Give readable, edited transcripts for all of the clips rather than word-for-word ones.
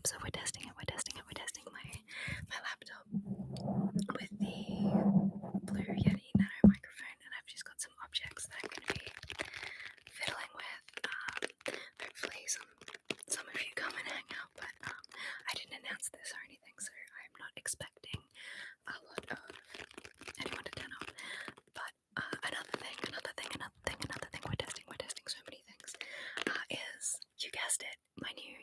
laptop. So we're testing it. We're testing my laptop with the Blue Yeti Nano microphone, and I've just got some objects that I'm going to be fiddling with. Hopefully some of you come and hang out, but I didn't announce this or anything, so I'm not expecting a lot of anyone to turn up. But another thing we're testing so many things, is, you guessed it, my new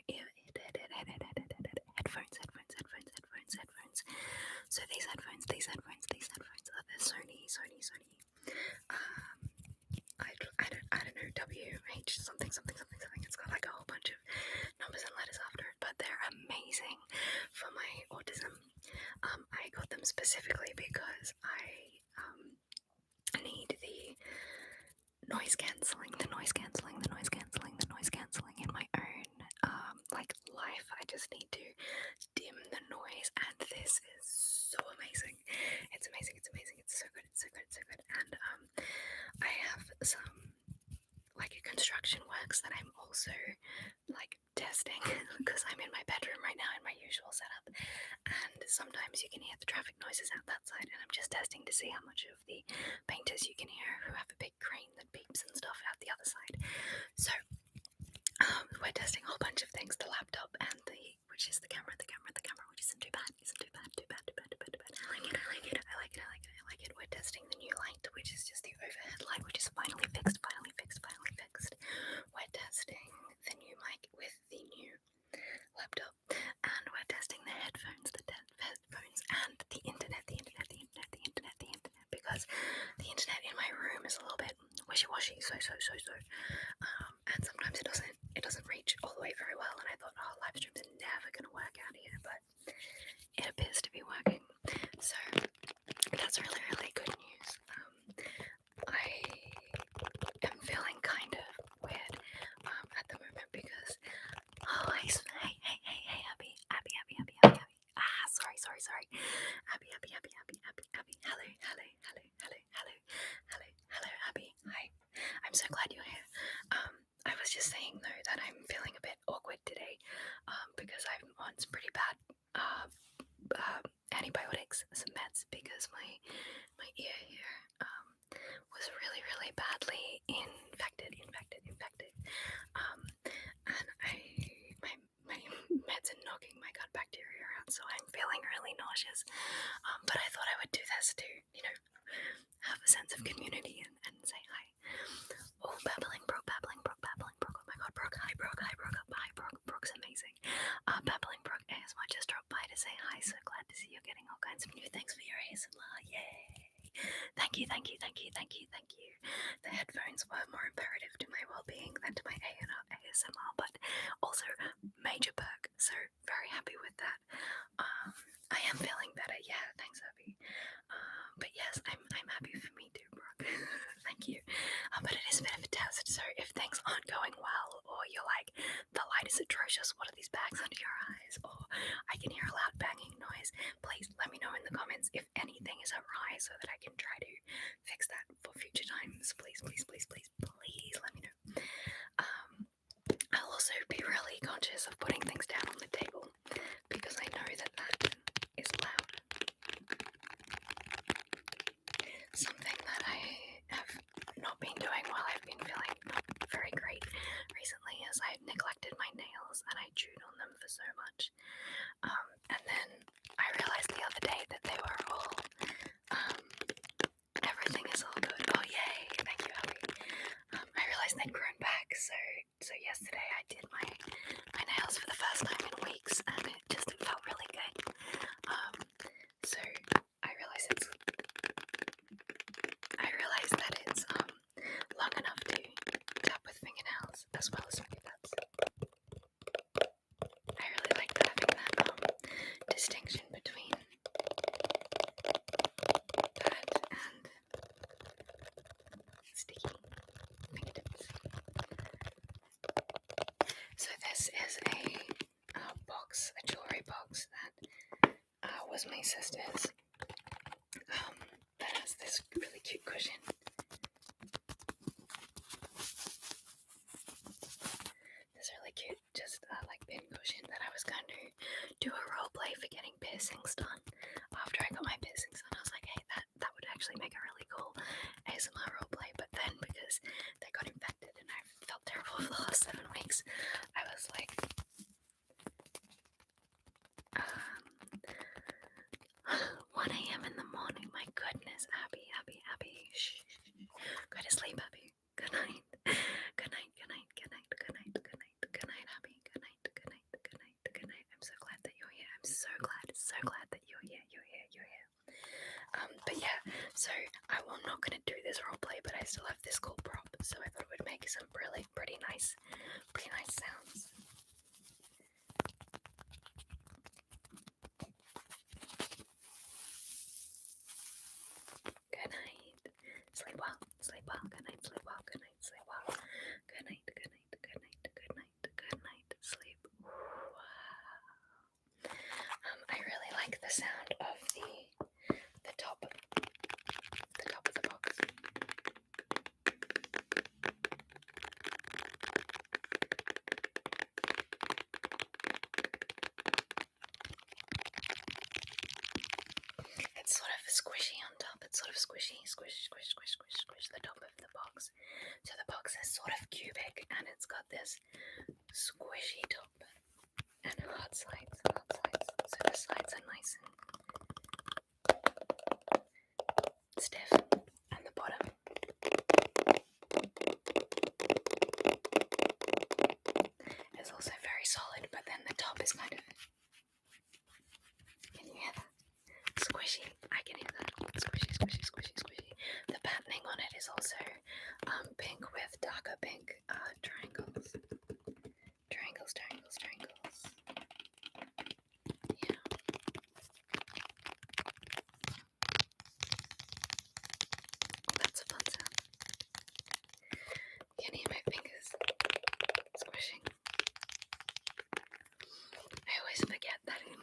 headphones. So these headphones are the Sony. I don't know, WH something. It's got like a whole bunch of numbers and letters after it, but they're amazing for my autism. I got them specifically because I need the noise cancelling in my own like life. I just need to dim the noise, and this is so amazing. It's amazing. It's so good. And I have some like construction works that I'm also like testing because I'm in my bedroom right now in my usual setup, and sometimes you can hear the traffic noises out that side, and I'm just testing to see how much of the painters you can hear who have a big crane that beeps and stuff out the other side. So we're testing a whole bunch of things, the laptop and which is the camera, which isn't too bad. I like it. We're testing the new light, which is just the overhead light, which is finally fixed. We're testing the new mic with the new laptop, and we're testing the headphones and the internet, because the internet in my room is a little bit wishy-washy, so, and sometimes it doesn't reach all the way very well, and I thought, live streams are never going to work out here, but it appears to be working, so that's really, really good news. I am feeling kind of weird at the moment because, hey, Abby. Sorry. Abby. Hello, Abby. Hi. I'm so glad you're here. I was just saying though that I'm feeling a bit awkward today, because I'm on some pretty bad antibiotics, some meds, because my ear here was really, really badly infected, and my meds are knocking my gut bacteria around, so I'm feeling really nauseous. But I thought I would do this to, have a sense of community and say hi. Oh, babbling Brooke. Oh my god, Brooke. Hi, Brooke. Brooke's amazing. Babbling Brooke ASMR just dropped by to say hi. So glad to see you're getting all kinds of new things for your ASMR. Yay! Thank you. The headphones were more imperative to my well-being than to my ASMR, but also major perk. So very happy with that. I am feeling better. Yeah, thanks, Abby. But yes, I'm happy for me too, Brooke. Thank you. But it is a bit of a test, so if things aren't going well, or you're like, the light is atrocious, what are these bags under your eyes, or I can hear a loud banging noise, please let me know in the comments if anything is awry so that I can try to fix that for future times. Please let me know. I'll also be really conscious of putting things down on the table, because I know that is loud. Something that I have not been doing while I've been feeling not very great recently is I neglected my nails and I chewed on them for so much. And then I realized the other day that they were all, everything is all good. Oh yay, thank you, Abby. I realized they'd grown back, so yesterday I did my nails for the first time in weeks, and it felt really good. So I realized that it's long enough to tap with fingernails as well as fingertips. I really like having that distinction between that and sticky fingertips. So this is a jewelry box that was my sister's. That has this really cute cushion. This really cute, just like pin cushion that I was going to it's like 1 a.m. in the morning. My goodness, Abby. Shh. Go to sleep, Abby. Good night. Good night, good night, good night, good night, good night, good night, Abby. Good night, good night, good night, good night. I'm so glad that you're here. I'm so glad that you're here. But yeah, so I'm not gonna do this roleplay, but I still have this cool prop, so I thought it would make some pretty nice sounds. Good night. Sleep well. Good night. Sleep well. Good night. Sleep well. Good night. Sleep. I really like the sound of the top of the box. It's sort of squishy on top. It's sort of squishy, squish the top of the box. So the box is sort of cubic and it's got this squishy top and hard sides. So the sides are nice and stiff, and the bottom is also very solid, but then the top is kind of, can you hear that? Squishy. I can hear that. Squishy. The patterning on it is also pink with darker pink triangles. Yeah. That's a fun sound. Can you hear my fingers squishing? I always forget that in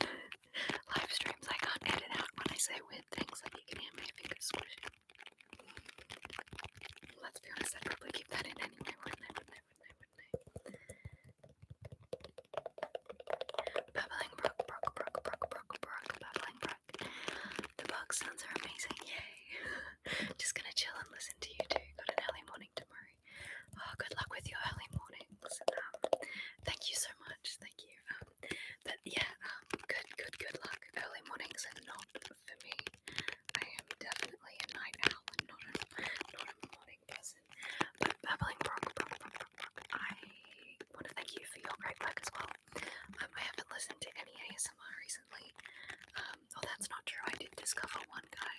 live streams I can't edit out when I say weird things, that you can hear my fingers squishing. Let's be honest, I'd probably keep that in anyway, wouldn't I? Babbling brook, babbling brook. The box sounds are amazing, yay. Just gonna chill and listen to you too. Got an early morning tomorrow. Oh, good luck with your early mornings. Thank you so much, thank you. But yeah, good luck. Early mornings are not for me. I am definitely a night owl and not a morning person. But babbling brook, I want to thank you for your great work as well. I haven't listened to any ASMR recently. Oh, that's not true. I did discover one guy.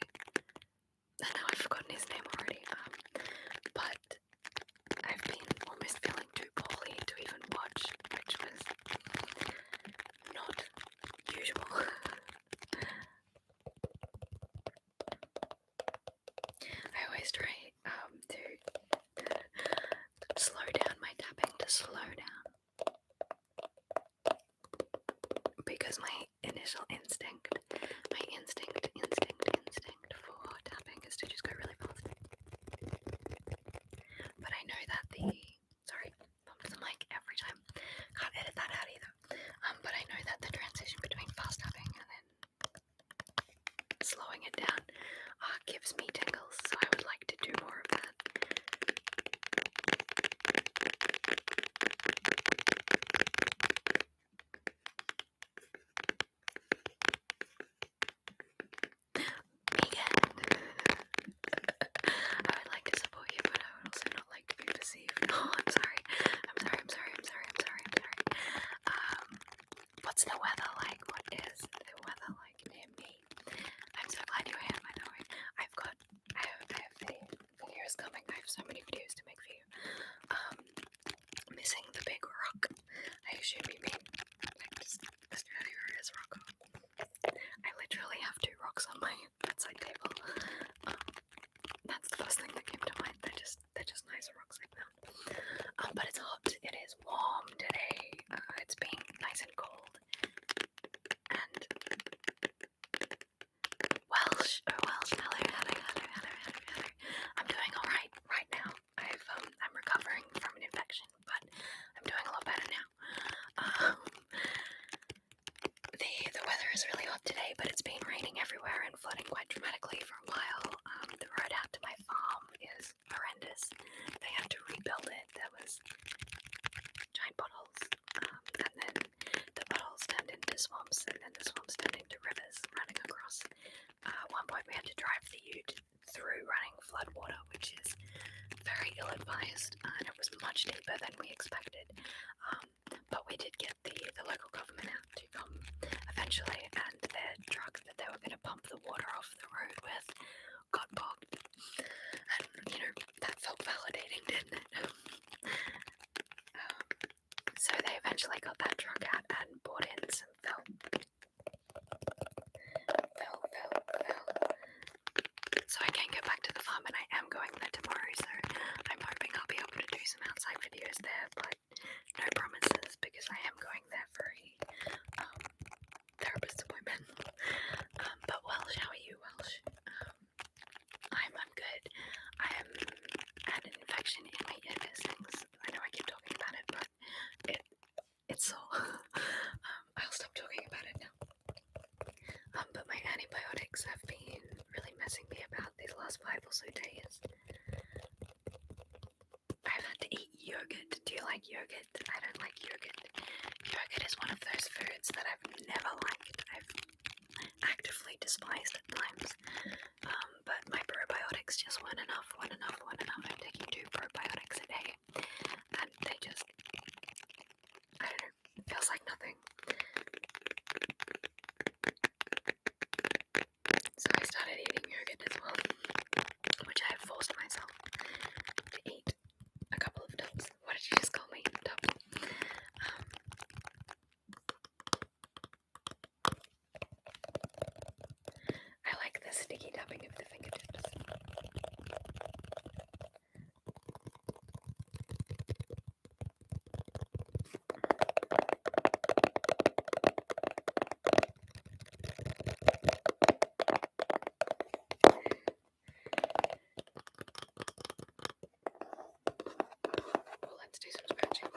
I know I've forgotten his name already. But I've been almost feeling too poorly to even watch, which was not usual. I always try to slow down my tapping, because my initial instinct for tapping is to just go really fast. But I know that sorry, bumped the mic every time. Can't edit that out either. But I know that the transition between fast tapping and then slowing it down gives me tingles, so I would like to do more of that. I would like to support you, but I would also not like to be perceived. Oh, I'm sorry. What's the weather like? What is the weather like near me? I'm so glad you're here, by the way. I have videos coming. I have so many videos to make for you. Missing the big rock. I assume you mean like just Australia's rock. I literally have 2 rocks on my bedside table. That's the first thing that came to mind. They're just nice rocks I found. But it's hot. It is warm today. It's been nice and cold. cheaper than we expected. But we did get the local government out to come eventually, and their truck that they were going to pump the water off the road with got bogged. And, you know, that felt validating, didn't it? So they eventually got that truck out and brought in some felt. So I can get back to the farm, and I am going there tomorrow, so I'm hoping I'll be able to do some outside videos there, but no promises, because I am going there for a therapist appointment. But Welsh, how are you, Welsh? I'm good. I had an infection in my ear piercings. I know I keep talking about it, but it's sore. I'll stop talking about it now. But my antibiotics have been really messing me about these last 5 or so days. I've had to eat yogurt. Do you like yogurt? I don't like yogurt. Yogurt is one of those foods that I've never liked. I've actively despised at times. But my probiotics just weren't enough. I'm taking 2 probiotics a day, and they just, I don't know, it feels like nothing. So I started eating yogurt as well, which I have forced myself to eat a couple of tubs. What did you just call me? Tubs. I like the sticky tapping of the fingertips. Let's do some scratching.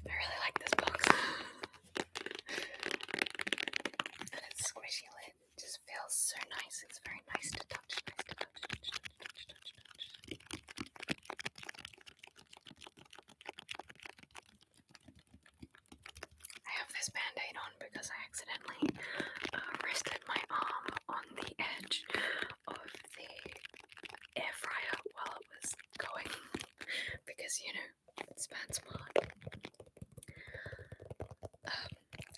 I really like this box. And its squishy lid just feels so nice. It's very nice to touch. I have this band-aid on because I accidentally rested my arm on the edge of the air fryer while it was going, because, you know, it's Spantopia.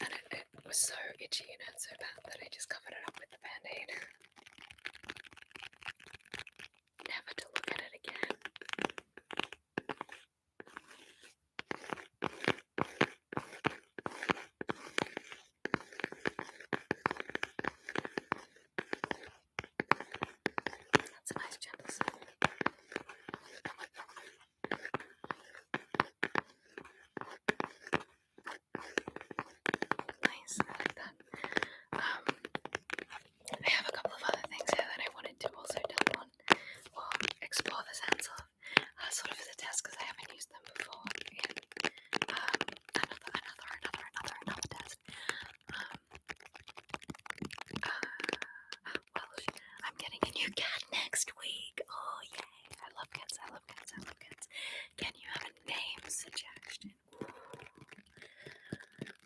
And it was so itchy and hurt so bad that I just covered it up with the band-aid. Never to look at it again. That's a nice gentle sound. Nice, I like that. I have a couple of other things here that I wanted to also tap on or explore the sense of, sort of as a test, because I haven't used them before. And another test. Welsh, I'm getting a new cat next week. Oh yay! I love cats. Can you have a name suggestion?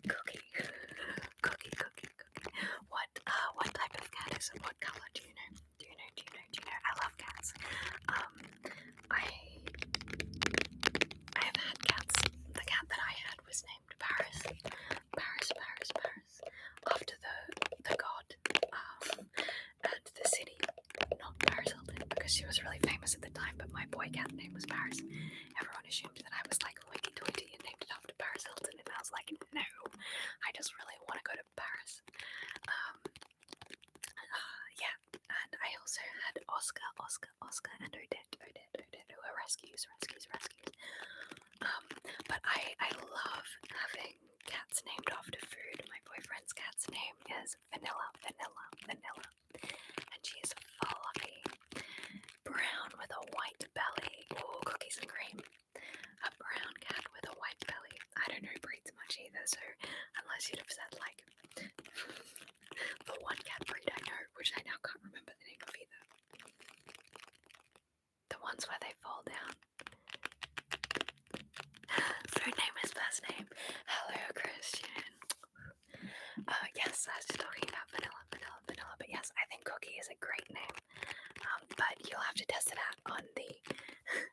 Cookie. What type of cat is it? What color? Do you know? I love cats. I've had cats. The cat that I had was named Paris. After the god, and the city, not Paris Hilton, because she was really famous at the time, but my boy cat name was Paris. Everyone assumed that I was like hoity-toity and named it after Paris Hilton, and I was like, no, I just really want to go to Paris. Yeah, and I also had Oscar, and Odette, who are rescues. But I love having cats named after food. My boyfriend's cat's name is Vanilla, and she is fluffy, brown with a white belly. Ooh, cookies and cream. A brown cat with unless you'd have said like the one cat breed I know, which I now can't remember the name of either. The ones where they fall down. Food name is first name. Hello, Christian. Yes, I was just talking about vanilla. But yes, I think Cookie is a great name. But you'll have to test it out on the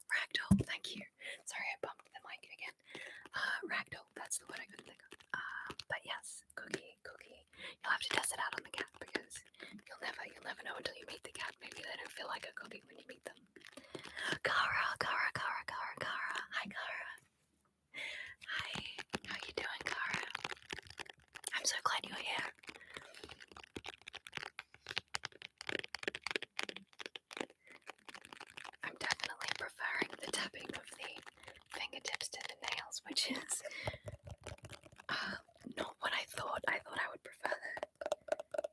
Ragdoll. Thank you. Sorry, I bumped the mic again. Ragdoll, that's the word I couldn't think of. But yes, Cookie. You'll have to test it out on the cat because you'll never know until you meet the cat. Maybe they don't feel like a cookie when you meet them. Kara. Hi, Kara. Hi. How you doing, Kara? I'm so glad you're here. I'm definitely preferring the tapping of the fingertips to the nails, which is not what I thought. I thought I would prefer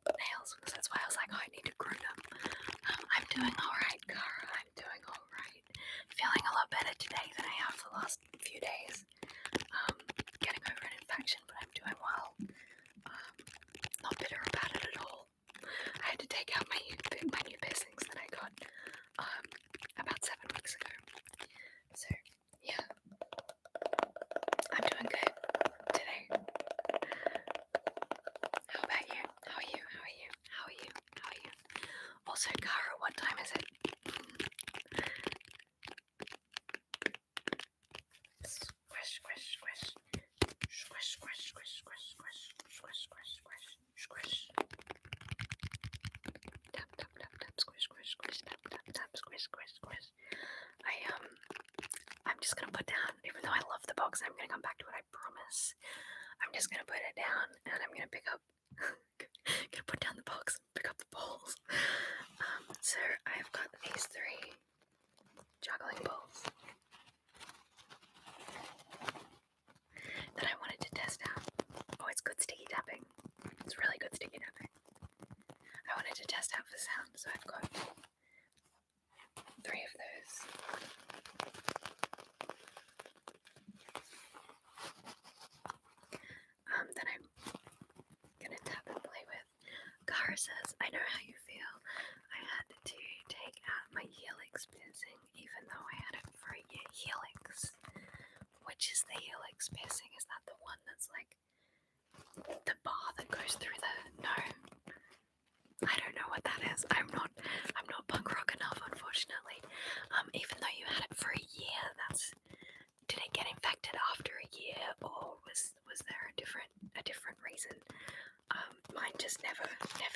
the nails because that's why I was like, oh, I need to groom them. I'm doing alright, Kara. I'm doing alright. Feeling a lot better today than I have the last few days. Getting over an infection, but I'm doing well. Not bitter about it at all. I had to take out my new piercings that I got about 7 weeks ago. So yeah, I'm doing good today. How about you? How are you? Also, Kara, what time is it? Squish. Tap, I'm just gonna put down, even though I love the box, I'm gonna come back to it, I promise. I'm just gonna put it down and I'm gonna pick up, gonna put down the box, pick up the balls. So I've got these 3 juggling balls that I wanted to test out. Oh, it's good sticky tapping. It's really good sticky tapping. I wanted to test out for sound, so I've got 3 of those. That I'm gonna tap and play with. Kara says, I know how you feel. I had to take out my helix piercing, even though I had it for a year. Helix? Which is the helix piercing? Is that the one that's like the bar that goes through the... No. I don't know what that is. I'm not punk rock enough, unfortunately. Even though you had it for a year, did it get infected after a year, or was there a different reason? Mine just never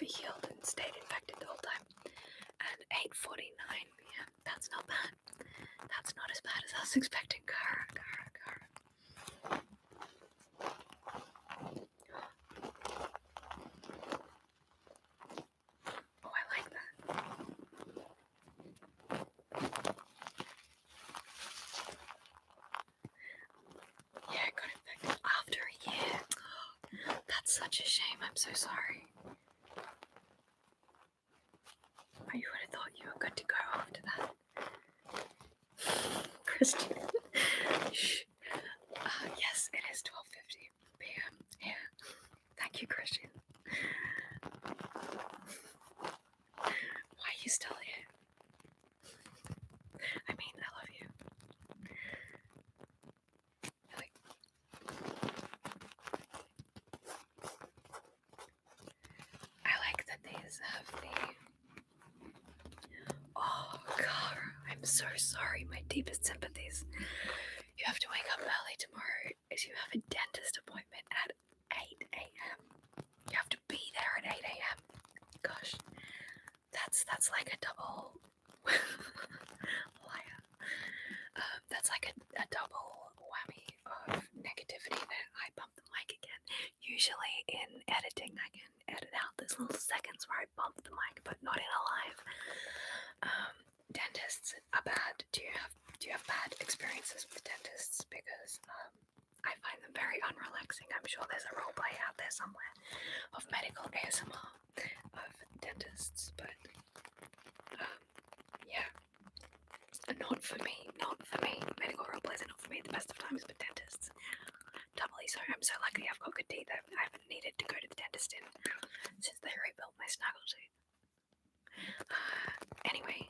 healed and stayed infected the whole time. And 8:49, yeah, that's not bad. That's not as bad as I was expecting. Kara. Oh, I like that. Yeah, I got infected after a year. That's such a shame. I'm so sorry. You would have thought you were good to go after that. Christian. Shh. Yes, it is 12:50 p.m. Yeah. Thank you, Christian. Why are you still here? I mean, I love you. I like that these have the... Oh, God, I'm so sorry. My deepest sympathies. You have to wake up early tomorrow as you have a dentist appointment at 8 a.m. You have to be there at 8 a.m. Gosh, that's like a double liar. That's like a double whammy of negativity that I bump the mic again. Usually in editing I can edit out those little seconds where I bump the mic, but not in a live. Dentists are bad. Do you have bad experiences with dentists? Because I find them very unrelaxing. I'm sure there's a roleplay out there somewhere of medical ASMR of dentists, but yeah, not for me. Medical roleplays are not for me at the best of times, but dentists, doubly so. I'm I'm so lucky I've got good teeth. I haven't needed to go to the dentist since they rebuilt my snaggle tooth. Anyway,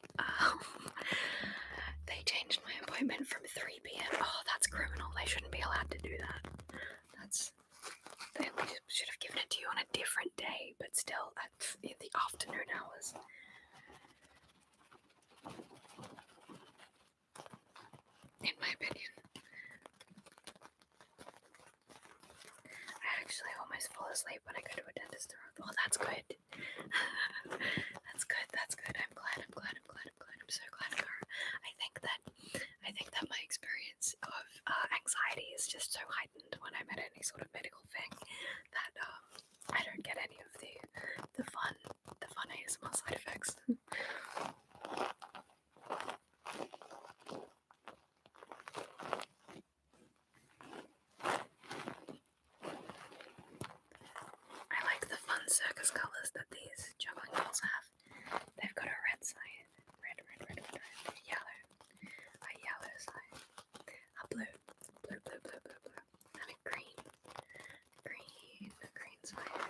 they changed my appointment from 3 p.m. Oh, that's criminal. They shouldn't be allowed to do that. They should have given it to you on a different day, but still, in the afternoon hours. In my opinion. I actually almost fall asleep when I go to a dentist. Oh, that's good. That's good. I'm glad. I'm so glad, Cara. I think that my experience of anxiety is just so heightened when I'm at any sort of medical thing that I don't get any of the fun ASMR side effects. I like the fun circus colours that these juggling dolls have. They've got a red side, red, yellow, a yellow side, a blue, and a green side.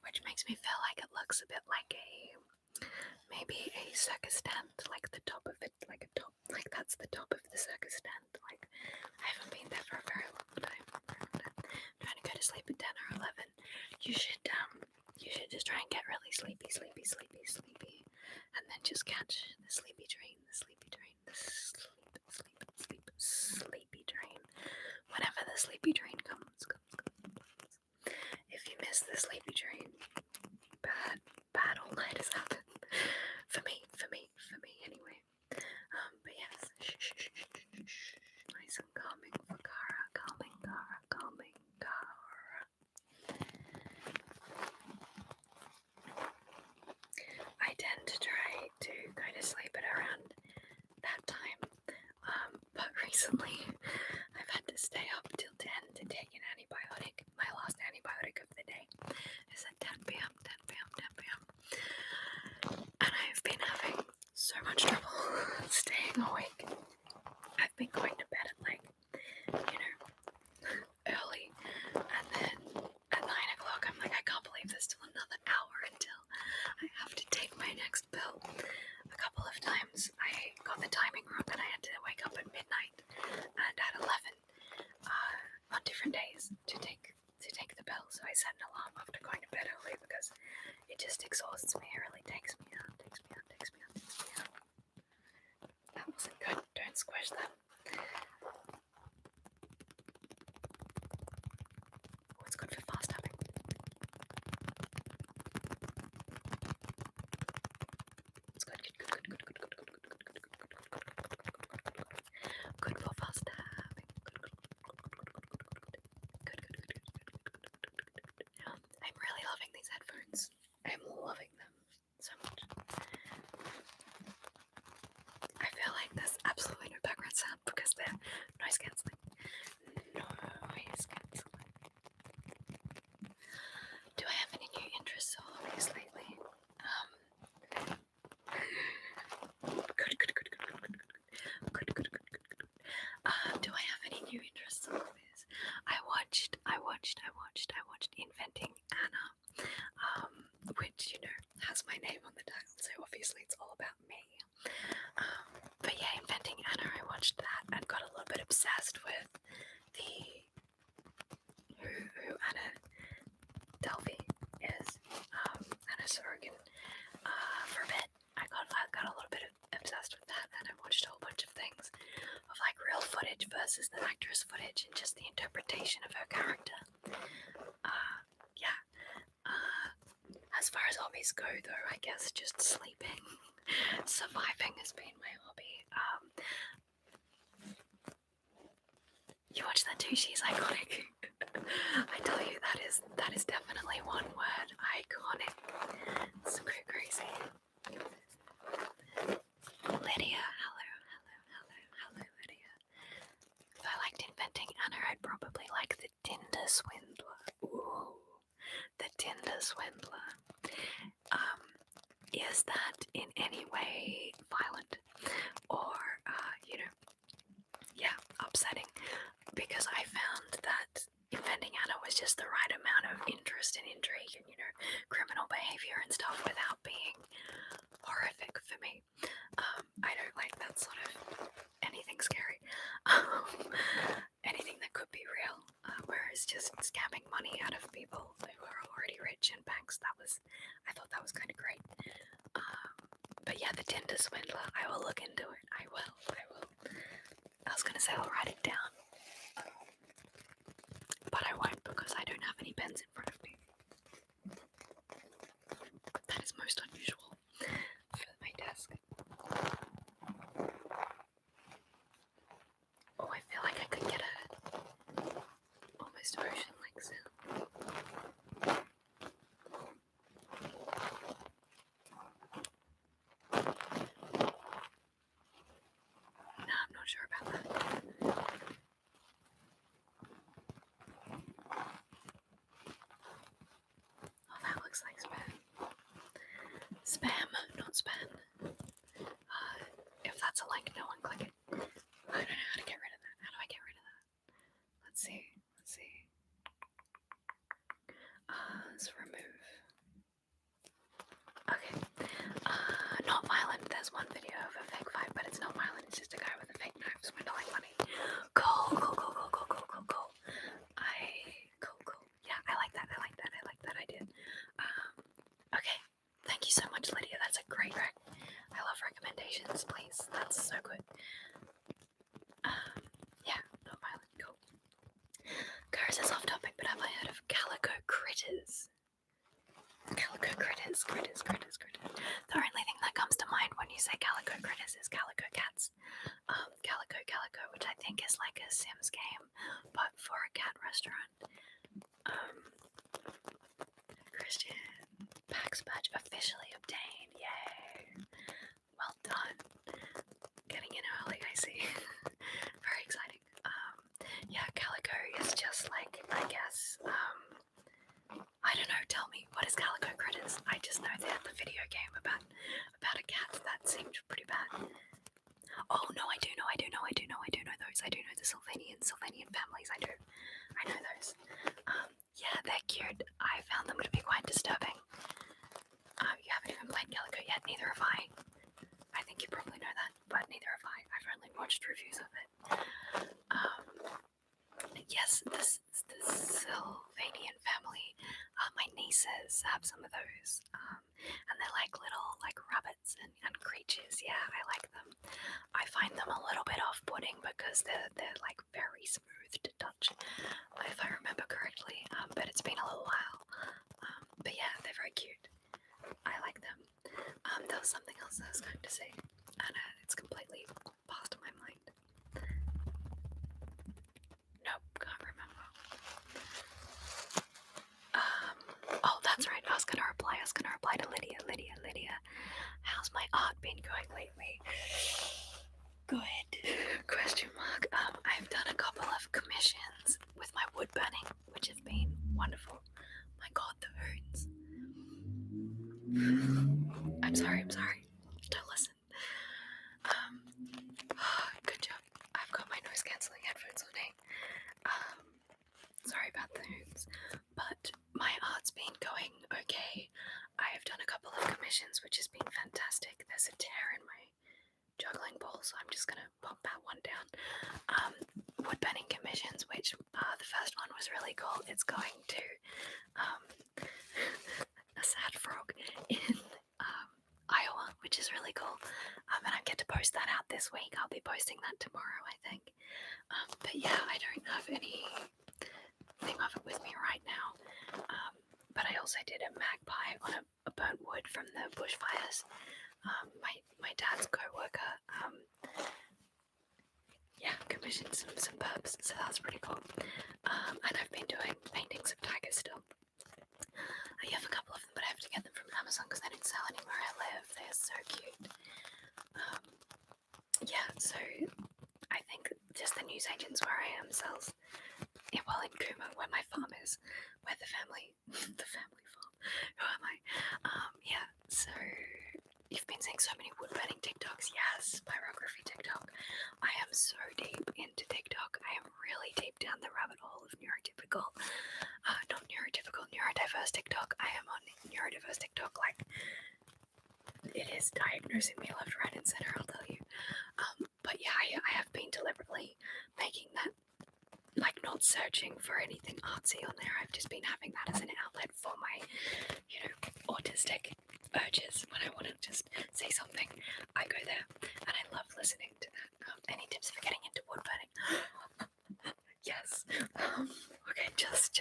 Which makes me feel like it looks a bit like maybe a circus tent, like the top of it, like that's the top of the circus tent. Like, I haven't been there for a very long time. I'm trying to go to sleep at 10 or 11. You should just try and get really sleepy, and then just catch the sleepy train, sleepy train. Whenever the sleepy train comes. If you miss the sleepy train, bad all night has happened. For me anyway. But yes, nice and calming for Cara, calming Cara. I tend to try to go to sleep at around that time, but recently I've had to stay up till 10 to take an antibiotic. My last antibiotic of the day is at 10 p.m. And I've been having so much trouble staying awake. I've been going to bed at early, and then at 9 o'clock I'm like, I can't believe there's still another hour until I have to take my next pill. A couple of times I got the timing wrong and I had to wake up at midnight and at 11 on different days to take the pill. So I set an alarm after going to bed early because it just exhausts me. It really takes me out. That wasn't good. Don't squish that. Oh, it's good for fast tapping. It's good. Good for fast tapping. Good. I'm really loving these headphones. I'm loving them so much. I feel like there's absolutely no background sound because they're noise cancelling. Do I have any new interests or hobbies lately? Good. Do I have any new interests or hobbies? I watched Inventing Anna, which has my name on the title, so obviously it's all about me. But yeah, Inventing Anna, I watched that and got a little bit obsessed with who Anna Delvey is. Anna Sorokin. For a bit, I got a little bit obsessed with that, and I watched a whole bunch of things of real footage versus the actress footage and just the interpretation of her character. As far as hobbies go, though, I guess just sleeping, surviving has been my hobby. You watch that too? She's iconic. I tell you, that is definitely one word. Iconic. It's crazy. Lydia, hello, Lydia. If I liked Inventing Anna, I'd probably like the Tinder Swindler. Ooh, the Tinder Swindler. Is that in any way violent or, upsetting because I found that Inventing Anna was just the right amount of interest and intrigue and, criminal behavior and stuff without being horrific for me. I don't like that sort of anything scary. Anything that could be real. Whereas just scamming money out of people who are already rich in banks, I thought that was kind of great. But yeah, the Tinder swindler, I will look into it. I will. I was gonna say I'll write it down. But I won't because I don't have any pens in front of me. That is most unusual for my desk. Oh, I feel like I could get a almost ocean-like sound. No, I'm not sure about that. Oh, that looks like spam. Spam, not spam. If that's a link, no one click it. I don't know how to get rid of that. How do I get rid of that? Let's see. Let's remove. Okay. Not violent. There's one video of a fake fight, but it's not violent. It's just a guy with a fake knife swindling money. Cool. Cool. Yeah, I like that. I did. Okay. Thank you so much, Lydia. That's a great rec. I love recommendations, please. That's so good. Yeah, not violent. Cool. Curse is off topic, but have I heard of calico critters? Calico critters. The only thing that comes to mind when you say calico critters is calico cats. Calico, which I think is like a Sims game, but for a cat restaurant. Christian, PAX badge officially obtained. Yay. Well done. Getting in early, I see. Very exciting. Yeah, Calico is just like, I guess, I don't know, tell me, what is Calico Critters? I just know they had the video game about a cat that seemed pretty bad. Oh no, I do know those. I do know the Sylvanian families. I know those. Yeah, they're cute. I found them to be quite disturbing. You haven't even played Calico yet, neither have I. I think you probably know that, but neither have I. I've only watched reviews of it. Yes, the Sylvanian family. My nieces have some of those, and they're like little rabbits and creatures. Yeah, I like them. I find them a little bit off-putting because they're like very smooth to touch, if I remember correctly. But it's been a little while. But yeah, they're very cute. I like them. There was something else I was going to say, and it's completely passed my mind. Nope, can't remember. Oh, that's right. I was gonna reply to Lydia. How's my art been going lately? Good. Question mark. I've done a couple of commissions with my wood burning, which have been wonderful. My God, the hoons. I'm sorry. Don't listen. Good job. I've got my noise cancelling headphones on. Sorry about the hoons, but my art's been going okay. I have done a couple of commissions, which has been fantastic. There's a tear in my juggling ball, so I'm just gonna pop that one down. Wood burning commissions, which the first one was really cool. It's going to a sad frog in Iowa, which is really cool. And I get to post that out this week. I'll be posting that tomorrow, I think. But yeah, I don't have anything of it with me right now. But I also did a magpie on a burnt wood from the bushfires. My dad's co-worker, commissioned some burps, so that's pretty cool. And I've been doing paintings of tigers still. I have a couple of them, but I have to get them from Amazon because they don't sell anywhere I live. They're so cute. So I think just the newsagents where I am sells. Well, in Kuma, where my farm is, where the family farm. Who am I? So you've been seeing so many wood burning TikToks. Yes, pyrography TikTok. I am so deep into TikTok. neurotypical, not neurotypical, neurodiverse TikTok. I am on neurodiverse TikTok. Like, it is diagnosing me left, right, and center, I'll tell you. But yeah, I have been deliberately making that, like, not searching for anything artsy on there. I've just been having that as an outlet for my, autistic urges. When I want to just say something, I go there, and I love listening to that. Any tips for getting into wood burning? Yes. Okay, just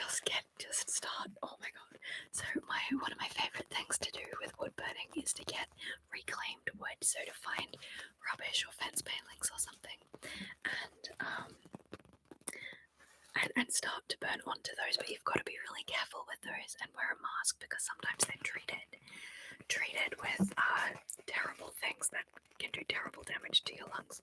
start. Oh my god. So one of my favorite things to do with wood burning is to get reclaimed wood. So to find rubbish or fence palings or something, and start to burn onto those. But you've got to be really careful with those and wear a mask, because sometimes they're treated with terrible things that can do terrible damage to your lungs.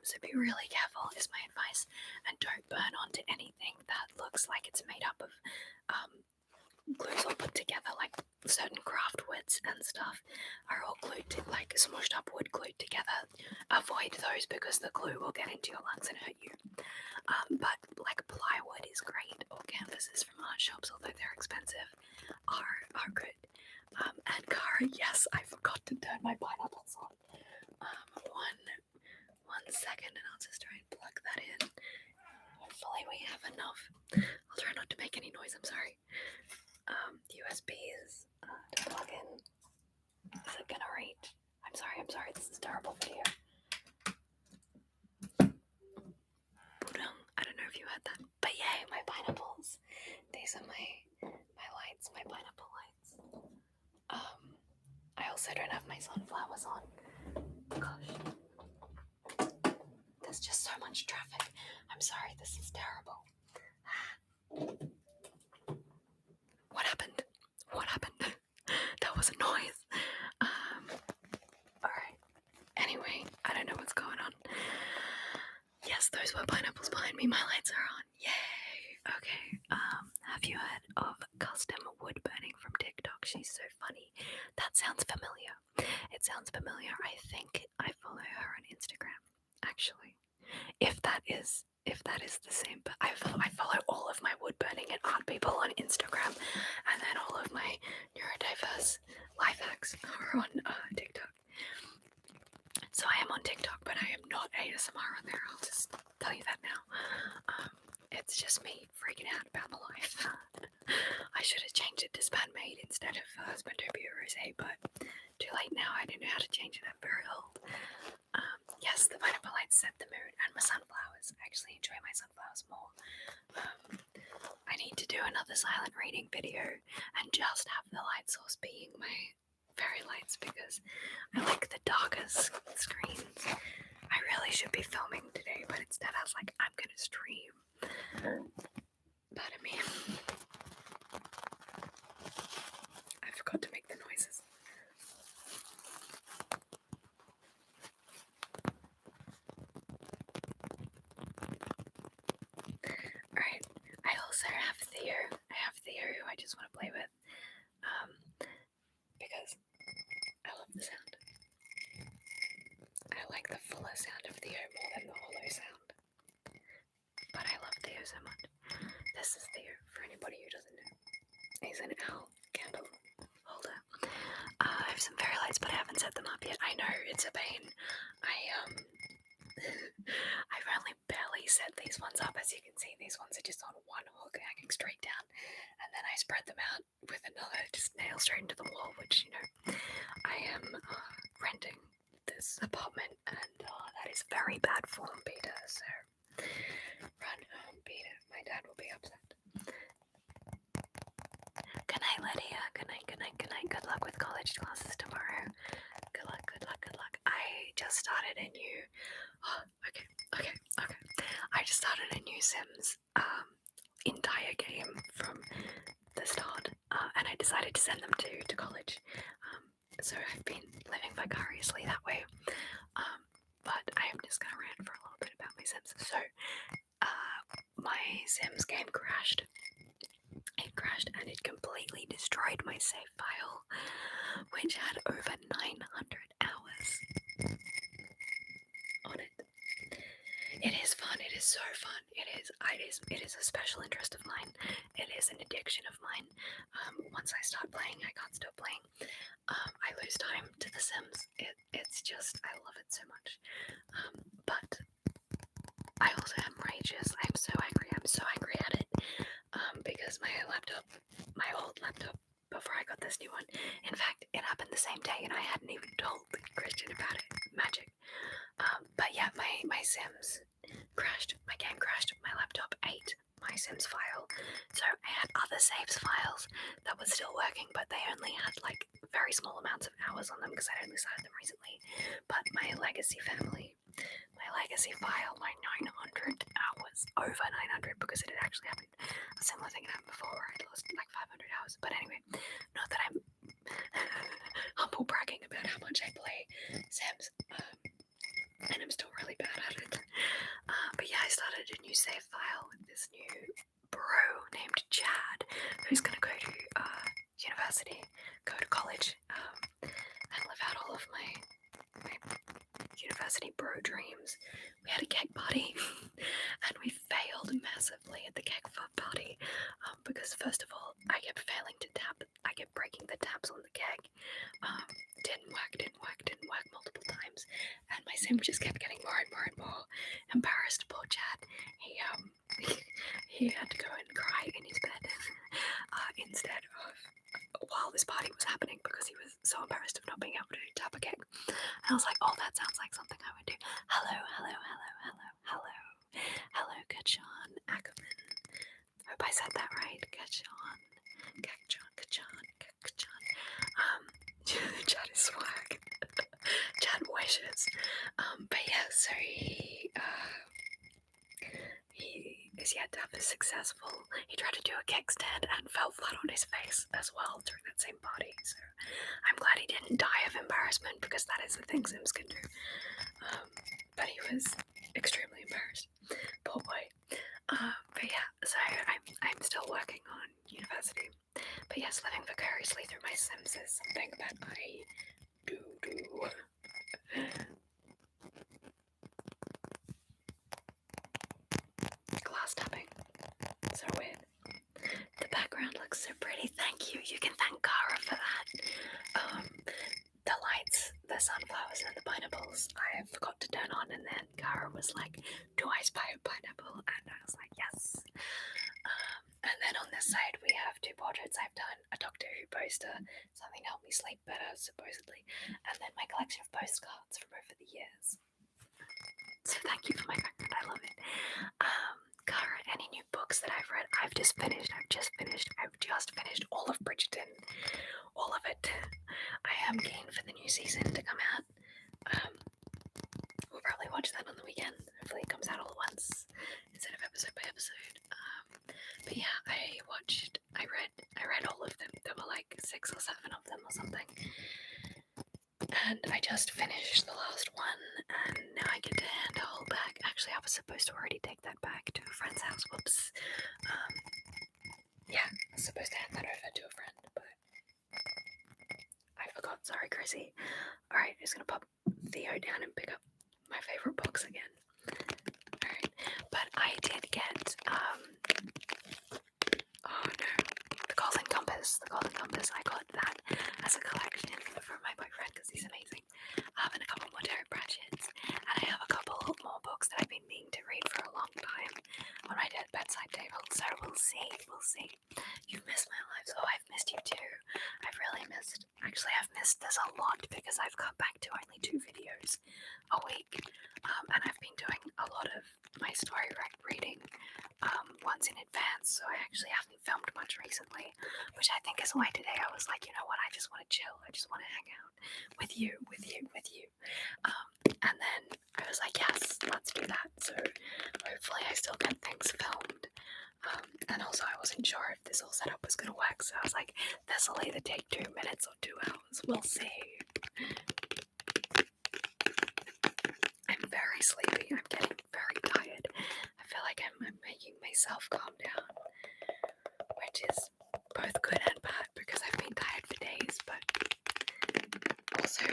So be really careful is my advice, and don't burn onto anything that looks like it's made up of glues all put together. Like certain craft woods and stuff are all glued to, like smushed up wood glued together. Avoid those because the glue will get into your lungs and hurt you. But like plywood is great, or canvases from art shops, although they're expensive, are good. And Cara, yes, I forgot to turn my pineapples on. One second, and I'll just try and plug that in. Hopefully we have enough. I'll try not to make any noise, I'm sorry. USBs to plug in. Is it gonna reach? I'm sorry, this is a terrible video. I don't know if you heard that, but yay, my pineapples. These are my lights, my pineapple lights. I also don't have my sunflowers on. Gosh. There's just so much traffic. I'm sorry, this is terrible. What happened? That was a noise. Alright. Anyway, I don't know what's going on. Yes, those were pineapples behind me. My lights are on. Yay. Okay. Have you heard of custom wood burning from TikTok? She's so funny. That sounds familiar. It sounds familiar. I think I follow her on Instagram, actually. If that is the same, but I follow all of my wood burning and art people on Instagram, and then all of my neurodiverse life hacks are on TikTok. So I am on TikTok, but I am not ASMR on there. I'll just tell you that now. It's just me freaking out about my life. I should have changed it to Spanmade instead of Spantopia Rosé, but too late now. I don't know how to change it. I'm very old. Yes, the pineapple lights set the mood, and my sunflowers. I actually enjoy my sunflowers more. I need to do another silent reading video and just have the light source being my fairy lights, because I like the darker screens. I really should be filming today, but instead I was like, I'm gonna stream. Pardon me. I forgot to make the noises. Alright, I also have Theo. Who I just want to play with. Because I love the sound. I like the fuller sound of Theo more than the hollow sound. But I love Theo so much. This is Theo, for anybody who doesn't know. He's an owl candle holder. I have some fairy lights, but I haven't set them up yet. I know, it's a pain. I've only barely set these ones up. As you can see, these ones are just on one hook hanging straight down, and then I spread them out with another, just nail straight into the wall, which, I am renting this apartment, and that is very bad form, Peter, so run home, Peter. My dad will be upset. Good night, Lydia. Good night. Good luck with college classes tomorrow. Good luck. I just started a new... Okay. I just started a new Sims entire game from the start, and I decided to send them to college. So I've been living vicariously that way. But I am just gonna rant for a little bit about my Sims. So, my Sims game crashed. It crashed and it completely destroyed my save file, which had over 900 hours on it. It is fun. It is so fun. It is a special interest of mine. It is an addiction of mine. Once I start playing, I can't stop playing. I lose time to The Sims. It's just, I love it so much. But I also have rages. I'm so angry at it. Because my old laptop, before I got this new one, in fact, it happened the same day and I hadn't even told Christian about it. Magic. But yeah, my Sims crashed. My game crashed. My laptop ate my Sims file. So I had other saves files that were still working, but they only had like very small amounts of hours on them because I only started them recently. But my legacy file, my 900 hours, over 900, because it had actually happened. A similar thing had happened before where I'd lost like 500 hours. But anyway, not that I'm humble bragging about how much I play Sims. And I'm still really bad at it. But yeah, I started a new save file with this new bro named Chad, who's going to go to university, go to college, and live out all of my university bro dreams. We had a keg party, and we failed massively at the keg party, because first of all, I kept failing to tap. I kept breaking the taps on the keg. Didn't work multiple times, and my sim just kept getting more and more embarrassed. Poor Chad. He had to go and cry in his bed instead of while this party was happening because he was so embarrassed of not being able to tap a keg. And I was like, oh, that sounds like something I would do. Hello, Kachan Ackerman. Hope I said that right. Kachan. Chad is swag. Chad wishes. But yeah, so he is yet to have a successful. He tried to do a keg stand and fell flat on his face as well during that same party. So I'm glad he didn't die of embarrassment, because that is the thing Sims can do. But he was extremely embarrassed. Poor boy. But yeah, so I'm still working on university. But yes, living vicariously through my Sims is something that I do. Glass tapping. So weird. The background looks so pretty. Thank you. You can thank Kara for that. The lights, the sunflowers, and the pineapples I forgot to turn on, and then Kara was like, "Do I spy a pineapple?" And I was like, "Yes." And then on this side we have two portraits I've done: a Doctor Who poster, something to help me sleep better, supposedly, and then my collection of postcards from over the years. So thank you for my background. I love it. Kara, any new books that I've read? I've just finished all of Bridgerton. All of it. I am keen for the new season to come out. We'll probably watch that on the weekend. Hopefully it comes out all at once instead of episode by episode. But yeah, I read all of them. There were like 6 or 7 of them or something. And I just finished the last one, and now I get to hand a whole bag. Actually, I was supposed to already take that bag to a friend's house. Whoops. Yeah, I was supposed to hand that over to a friend, but I forgot. Sorry, Chrissy. Alright, I'm just gonna pop Theo down and pick up my favorite box again. Alright, but I did get, oh no, the Golden Compass. I got that as a collection from my boyfriend because he's amazing. And a couple more Terry Pratchett's, and I have a couple more books that I've been meaning to read for a long time on my bedside table. So we'll see. You've missed my life. Oh, I've missed you too. I've missed this a lot because I've cut back to only 2 videos a week, and I've been doing a lot of my story reading once in advance, so I actually haven't filmed much recently, which I think is why today I was like, you know what, I just want to chill, I just want to hang out with you. And then I was like, yes, let's do that. So hopefully I still get things filmed. And also I wasn't sure if this whole setup was going to work, so I was like, this will either take 2 minutes or 2 hours, we'll see. I'm very sleepy, I'm getting very tired. I feel like I'm making myself calm down, which is both good and bad because I've been tired for days, but also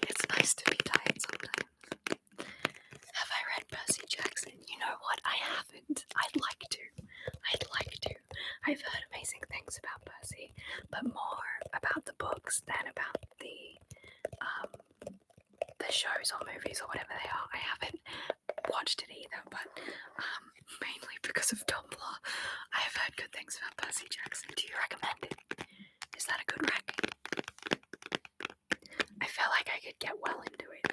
it's nice to be tired sometimes. Have I read Percy Jackson and I'd like to. I've heard amazing things about Percy, but more about the books than about the shows or movies or whatever they are. I haven't watched it either, but mainly because of Tumblr. I have heard good things about Percy Jackson. Do you recommend it? Is that a good rec? I feel like I could get well into it.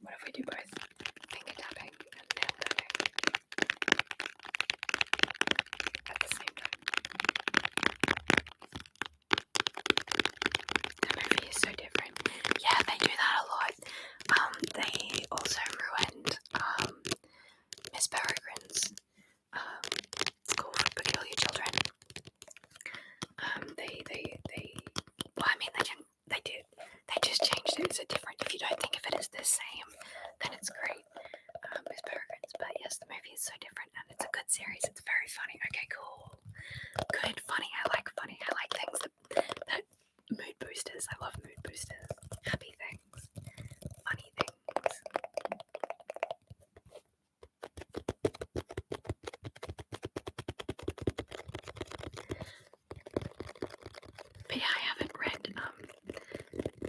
What if we do both finger tapping and nail tapping at the same time? The movie is so different. Yeah, they do that a lot. They also ruined Miss Peregrine's School for Peculiar Children. Well, I mean, they did. They just changed it. It's a different. If you don't think of it as the same, then it's great. Miss Peregrine's, but yes, the movie is so different, and it's a good series. It's very funny. Okay, cool. Good, funny. I like funny. I like things that mood boosters. I love mood boosters. Happy things. Funny things. But yeah, I haven't read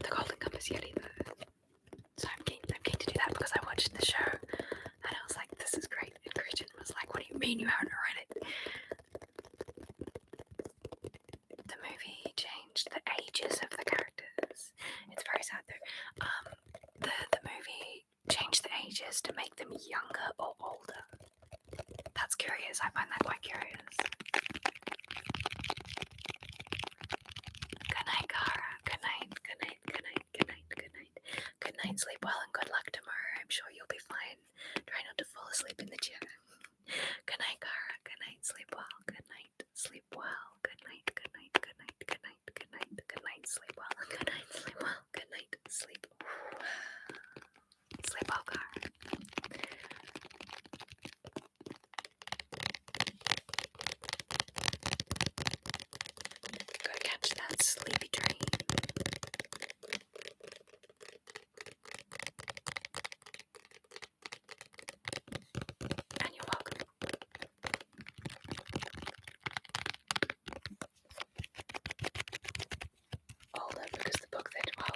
The Golden Compass yet either. So I'm keen to do that because I watched the show and I was like, this is great. And Christian was like, what do you mean you haven't read it? The movie changed the ages of the characters. It's very sad though. The movie changed the ages to make them younger or older. That's curious. I find that quite curious. Good night, Cara. Good night. Good night. Good night. Good night. Good night. Good night. Sleep well and good luck tomorrow. I'm sure you'll be fine. Try not to fall asleep in the chair. Good night, Cara. Good night. Sleep well. Good night. Sleep well. Good night. Good night. Good night. Good night. Good night. Good night. Sleep well. Good night. Sleep well. Good night. Sleep. Sleep well, Cara. Go catch that sleepy train. And you're welcome. Older because the book they're 12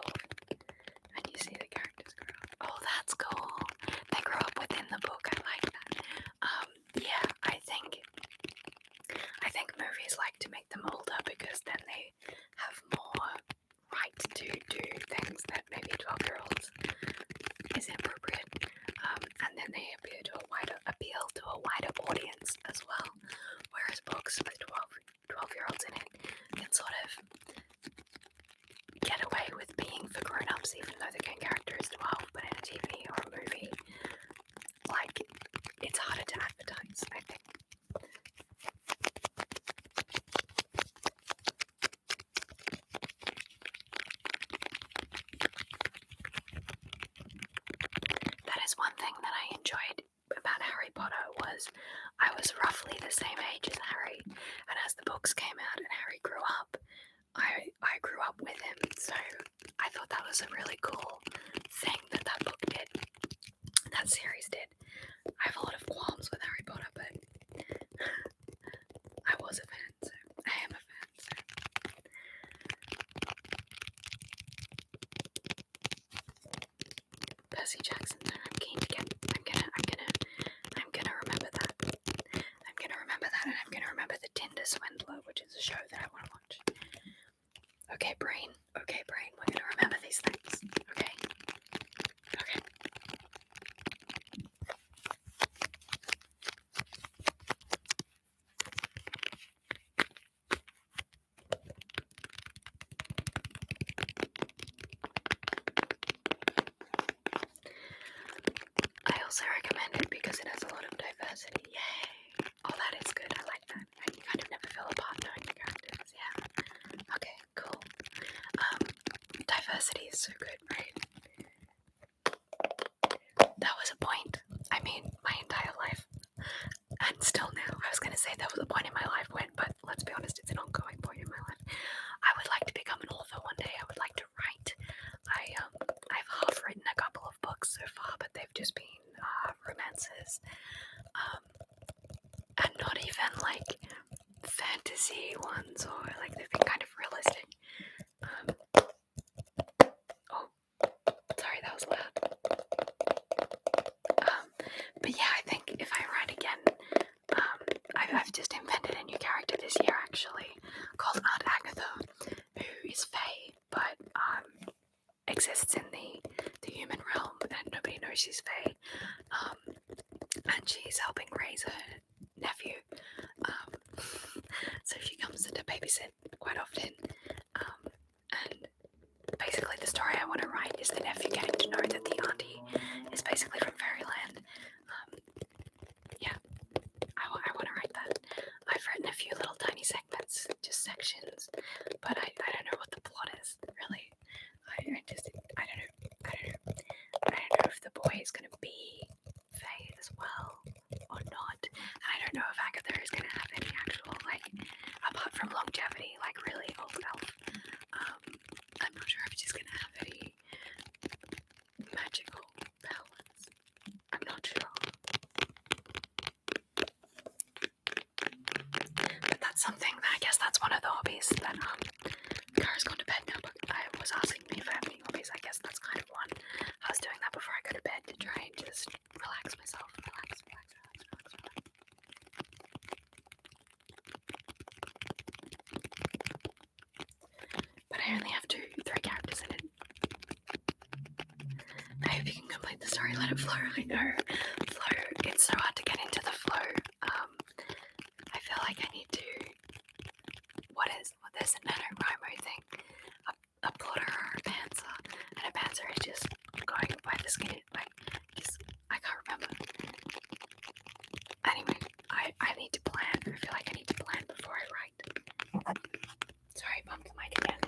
and you see the characters grow up. Oh, that's cool. They grow up within the book. I like that. Yeah, I think movies like to make them older because then they have more right to do things that maybe 12-year-olds is inappropriate. And then they appeal to a wider audience as well. Whereas books with 12-year-olds in it can sort of get away with being for grown-ups even though the main character is 12, but in a TV or a movie, like, it's harder to advertise, I think. That is one thing that I enjoyed about Harry Potter was I was roughly the same age as Harry, and as the books came out and Harry grew up, I grew up with him, so I thought that was a really cool thing that book did, that series did. I have a lot of qualms with Harry Potter, but I was a fan, so I am a fan, so. Percy Jackson, I'm keen to get, I'm gonna remember that. I'm gonna remember that, and I'm gonna remember the Tinder Swindler, which is a show that I want to watch. Okay, brain, we're gonna remember these things, okay? Okay. I also recommend it because it has a lot of diversity. Yay! Oh, that is good. I like that. And you kind of never feel apart knowing the characters. Yeah. Okay, cool. Diversity is so good, right? That was a point I made my entire life. And still now. I was going to say that was a point in my life when, but let's be honest, it's an ongoing point in my life. I would like to become an author one day. I would like to write. exists in the human realm, and nobody knows she's Fae. And she's helping raise her nephew. So she comes to babysit quite often. And basically, the story I want to write is the nephew getting to know that the auntie is basically from Fairyland. Yeah, I want to write that. I've written a few little tiny segments, just sections, but I don't know what the plot is really. I don't know if the boy is gonna be Fae as well or not. And I don't know if Agatha is gonna have any actual, like, apart from longevity, like really old elf. I'm not sure if she's gonna have any magical powers. I'm not sure. But that's something that I guess that's one of the hobbies that Kara's gone to bed now, but I was asking me if I have any hobbies. I guess that's kind of one. I was doing that before I go to bed to try and just relax myself. Relax. But I only have 3 characters in it. I hope you can complete the story. Let it flow. I know. Flow. It's so hard to get into the flow. I feel like I need to. There's a NaNoWriMo thing. A plotter or a pantser. And a pantser is just going by the skin. Like, just, I can't remember. Anyway, I need to plan. I feel like I need to plan before I write. Sorry, bumped the mic again.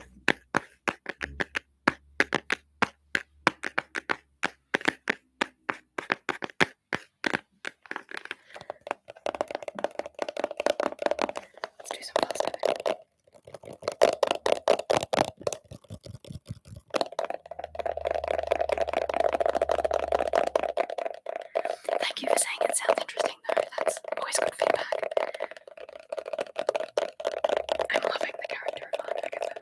Let's do some fast spinning. Thank you for saying it sounds interesting though. That's always good feedback. I'm loving the character of Aunt Agatha.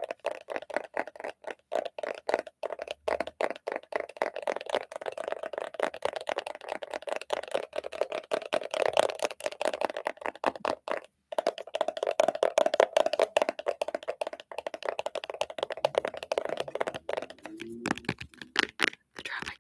The traffic.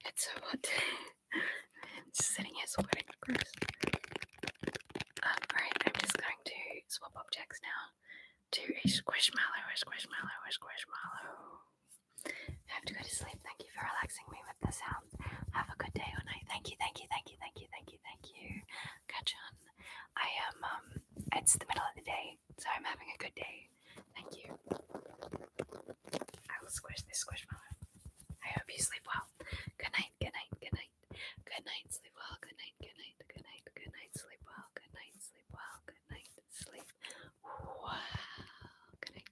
It's so hot. I'm just sitting here sweating. Gross. Alright, I'm just going to swap objects now to a squishmallow. I have to go to sleep. Thank you for relaxing me with the sounds. Have a good day or night. Thank you. Kachan. I am, it's the middle of the day, so I'm having a good day. Thank you. I will squish this squishmallow. I hope you sleep well. Good night. Good night. Sleep well. Good night. Sleep well. Good night. Sleep well. Good night. Sleep. Wow. Good night.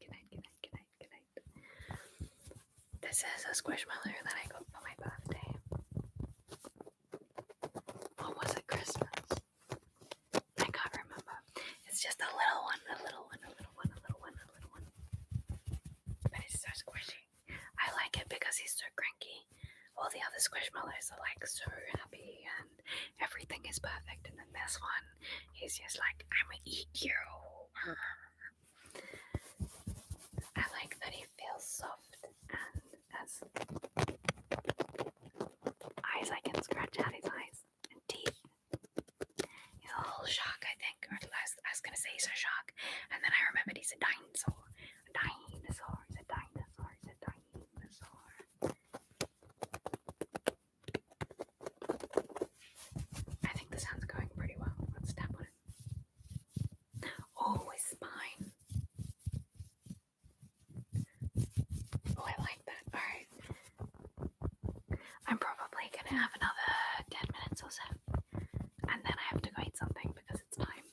This is a squishmallow that I got for my birthday. Or was it Christmas? I can't remember. It's just a little one. But it's so squishy. I like it because he's so cranky. All the other squishmallows are like so happy and everything is perfect, and then this one, he's just like, I'm gonna eat you. I like that he feels soft and has eyes I can scratch out his eyes and teeth. He's a little shark, I think. Or I was gonna say he's a shark, and then I remembered he's a dinosaur. I think the sound's going pretty well. Let's tap on it. Oh, his spine. Oh, I like that. Alright. I'm probably gonna have another 10 minutes or so. And then I have to go eat something because it's time.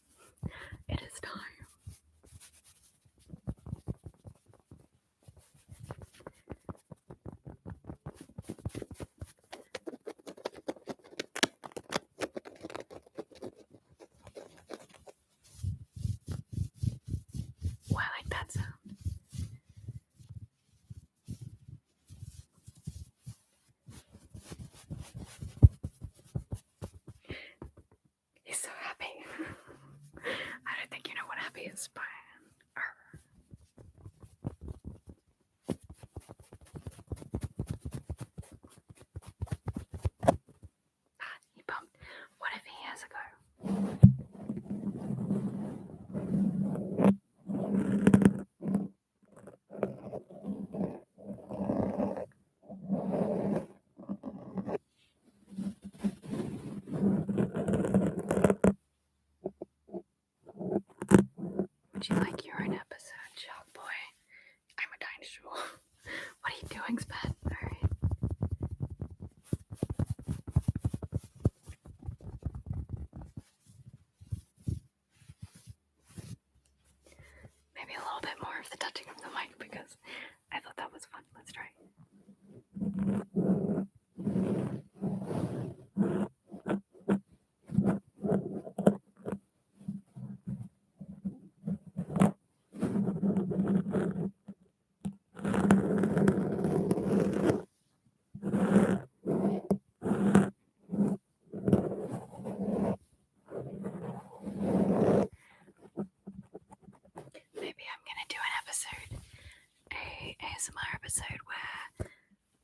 his spine. He bumped. What if he has a go? Would you like your own episode, Shark Boy? I'm a dinosaur. What are you doing, Spat? Alright. Maybe a little bit more of the touching of the mic because I thought that was fun. Let's try. Maybe I'm gonna do an episode, a ASMR episode where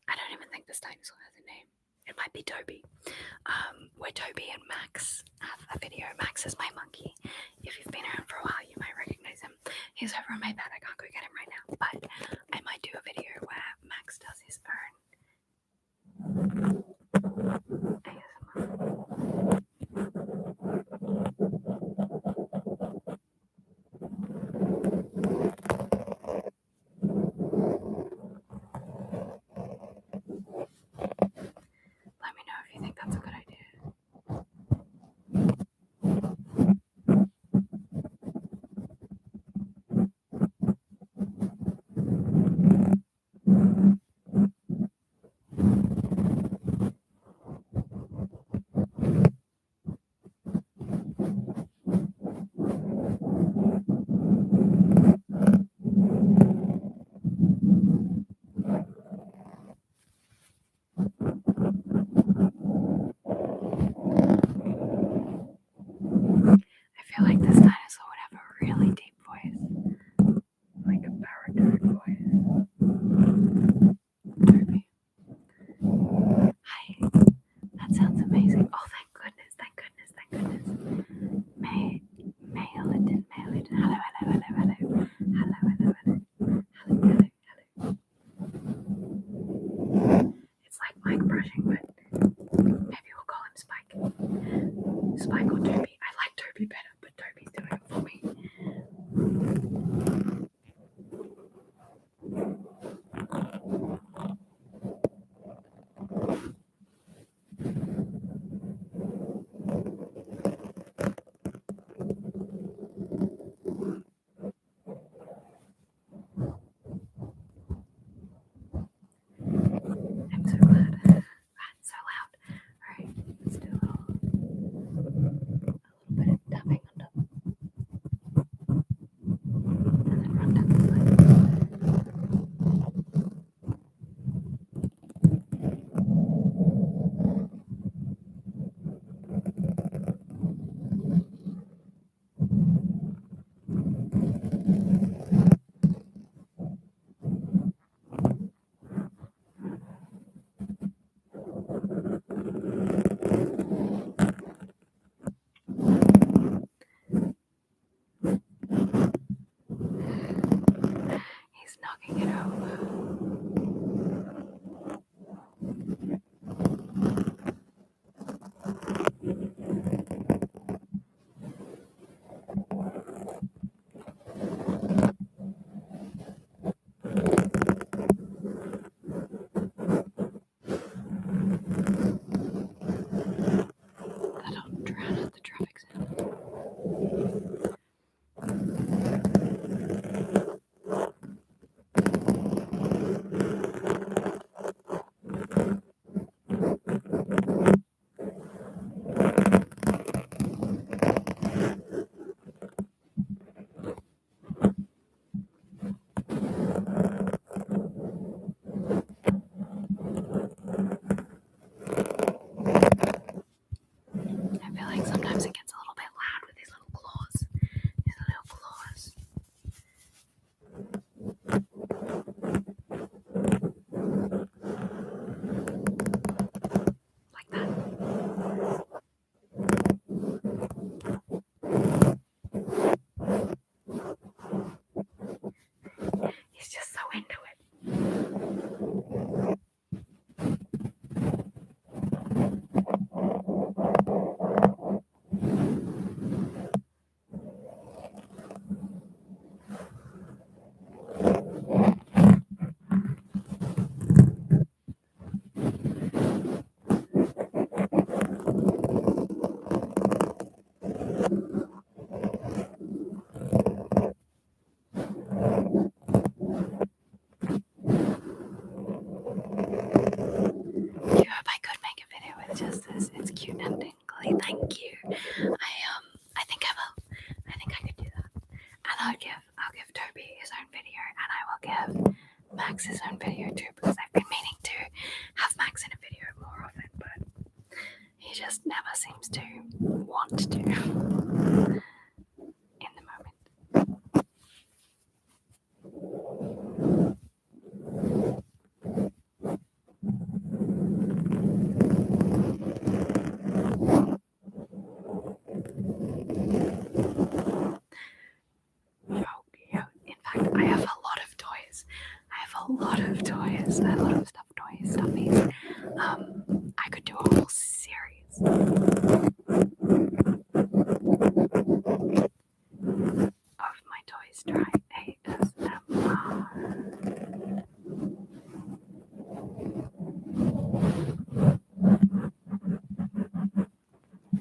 I don't even think this dinosaur has a name. It might be Toby. Where Toby and Max have a video. Max is my monkey. If you've been around for a while, you might recognize him. He's over on my bed. I can't go get him right now, but I might do a video where Max does his own ASMR. Let me know if you think that's a good idea. I feel like this dinosaur would have a really deep voice, like a baritone voice. Toby. Hi. That sounds amazing. Oh, thank goodness, thank goodness, thank goodness. Mail-it. Hello. It's like mic brushing, but maybe we'll call him Spike. Spike or Toby. I like Toby better, but Toby's doing it for me. I'm so glad. That's so loud. Alright, let's do a little bit of tapping on top. And then run down the side. He's knocking it over. That'll drown out the traffic sound. give Max his own video too, because I've been meaning to have Max in a video more often, but he just never seems to want to in the moment. In fact, I have a lot of toys. A lot of stuffed toys, stuffies. I could do a whole series of my toys trying ASMR.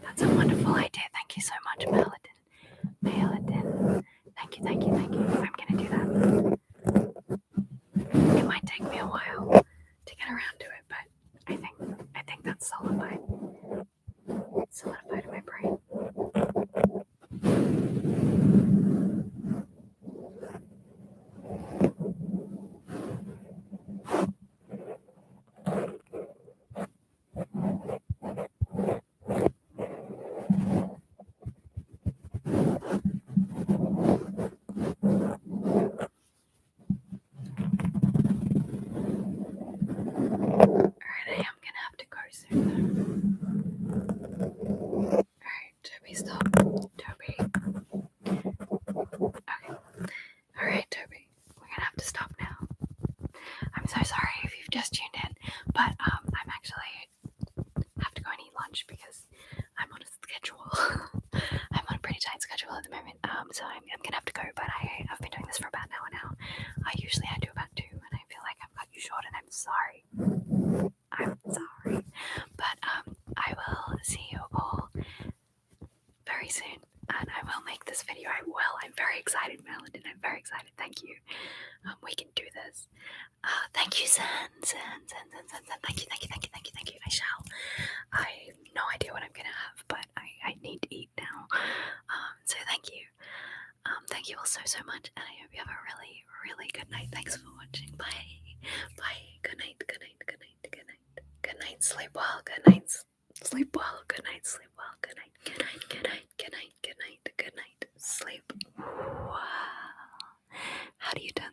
That's a wonderful idea. Thank you so much, Paladin. Thank you. I'm gonna do that. It might take me a while to get around to it, but I think that's solidified in my brain. Alright, I am gonna have to go soon though. Alright, Toby, stop. Toby. Okay. Alright, Toby. We're gonna have to stop now. I'm so sorry if you've just tuned in, but I'm actually have to go and eat lunch because I'm on a schedule. I'm on a pretty tight schedule at the moment. So I'm gonna have to go, but I've been doing this for about an hour now. Usually I do about 2, and I feel like I've cut you short, and I'm sorry. But I will see you all very soon, and I will make this video. I will. I'm very excited, Melody. I'm very excited. Thank you. We can do this. Thank you, Zen. Thank you. I shall. I have no idea what I'm gonna have, but I need to eat now. So thank you. Thank you all so much, and I hope you have a really, really good night. Thanks for watching. Bye. Good night. Good night. Sleep well. Good night. Sleep well. Good night. Sleep well. Good night. Good night. Sleep well. How do you turn